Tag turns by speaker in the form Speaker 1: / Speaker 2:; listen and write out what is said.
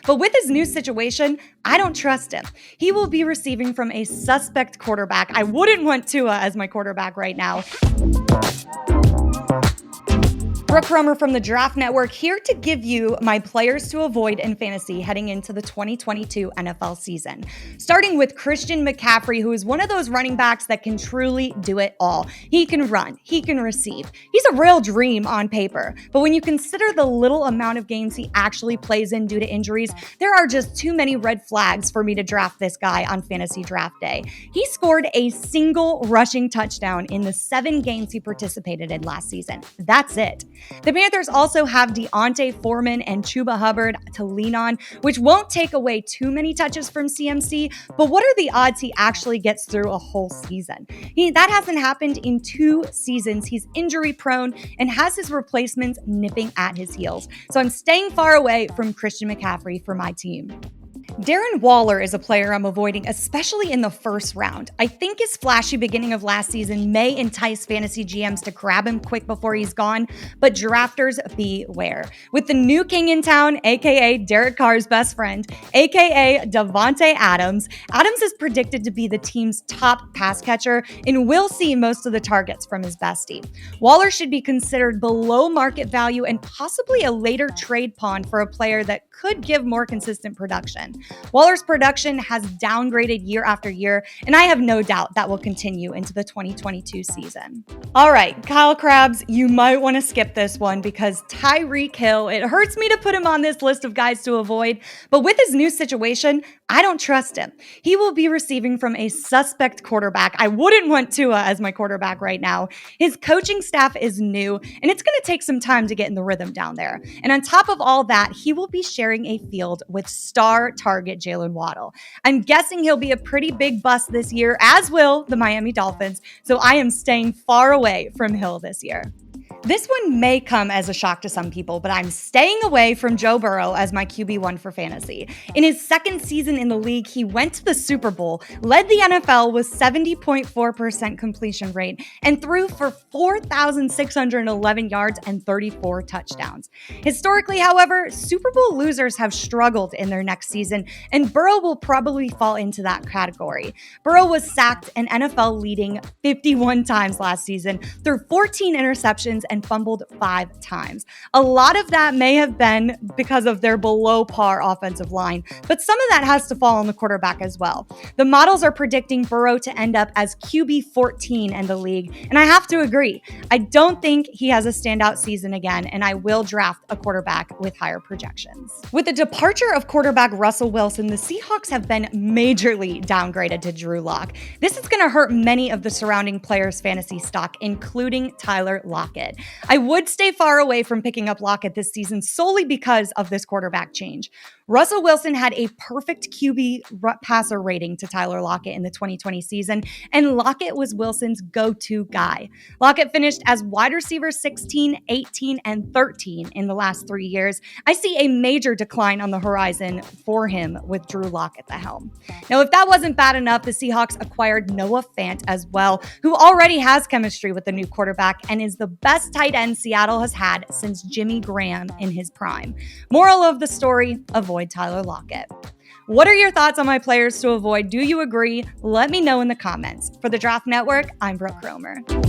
Speaker 1: But with his new situation, I don't trust him. He will be receiving from a suspect quarterback. I wouldn't want Tua as my quarterback right now. Brooke Kromer from the Draft Network here to give you my players to avoid in fantasy heading into the 2022 NFL season. Starting with Christian McCaffrey, who is one of those running backs that can truly do it all. He can run, he can receive. He's a real dream on paper. But when you consider the little amount of games he actually plays in due to injuries, there are just too many red flags for me to draft this guy on fantasy draft day. He scored a single rushing touchdown in the 7 games he participated in last season. That's it. The Panthers also have D'Onta Foreman and Chuba Hubbard to lean on, which won't take away too many touches from CMC, but what are the odds he actually gets through a whole season? That hasn't happened in 2 seasons. He's injury prone and has his replacements nipping at his heels. So I'm staying far away from Christian McCaffrey for my team. Darren Waller is a player I'm avoiding, especially in the first round. I think his flashy beginning of last season may entice fantasy GMs to grab him quick before he's gone, but drafters beware. With the new king in town, aka Derek Carr's best friend, aka Davante Adams, Adams is predicted to be the team's top pass catcher and will see most of the targets from his bestie. Waller should be considered below market value and possibly a later trade pawn for a player that could give more consistent production. Waller's production has downgraded year after year, and I have no doubt that will continue into the 2022 season. All right, Kyle Krabs, you might want to skip this one because Tyreek Hill, it hurts me to put him on this list of guys to avoid, but with his new situation, I don't trust him. He will be receiving from a suspect quarterback. I wouldn't want Tua as my quarterback right now. His coaching staff is new, and it's going to take some time to get in the rhythm down there. And on top of all that, he will be sharing a field with star target Jalen Waddle. I'm guessing he'll be a pretty big bust this year, as will the Miami Dolphins, so I am staying far away from Hill this year. This one may come as a shock to some people, but I'm staying away from Joe Burrow as my QB1 for fantasy. In his second season in the league, he went to the Super Bowl, led the NFL with 70.4% completion rate, and threw for 4,611 yards and 34 touchdowns. Historically, however, Super Bowl losers have struggled in their next season, and Burrow will probably fall into that category. Burrow was sacked an NFL-leading 51 times last season, threw 14 interceptions, and fumbled 5 times. A lot of that may have been because of their below par offensive line, but some of that has to fall on the quarterback as well. The models are predicting Burrow to end up as QB 14 in the league, and I have to agree. I don't think he has a standout season again, and I will draft a quarterback with higher projections. With the departure of quarterback Russell Wilson, the Seahawks have been majorly downgraded to Drew Lock. This is going to hurt many of the surrounding players' fantasy stock, including Tyler Lockett. I would stay far away from picking up Lockett this season solely because of this quarterback change. Russell Wilson had a perfect QB passer rating to Tyler Lockett in the 2020 season, and Lockett was Wilson's go-to guy. Lockett finished as wide receiver 16, 18, and 13 in the last 3 years. I see a major decline on the horizon for him with Drew Lock at the helm. Now, if that wasn't bad enough, the Seahawks acquired Noah Fant as well, who already has chemistry with the new quarterback and is the best tight end Seattle has had since Jimmy Graham in his prime. Moral of the story, avoid Tyler Lockett. What are your thoughts on my players to avoid? Do you agree? Let me know in the comments. For the Draft Network, I'm Brooke Kromer.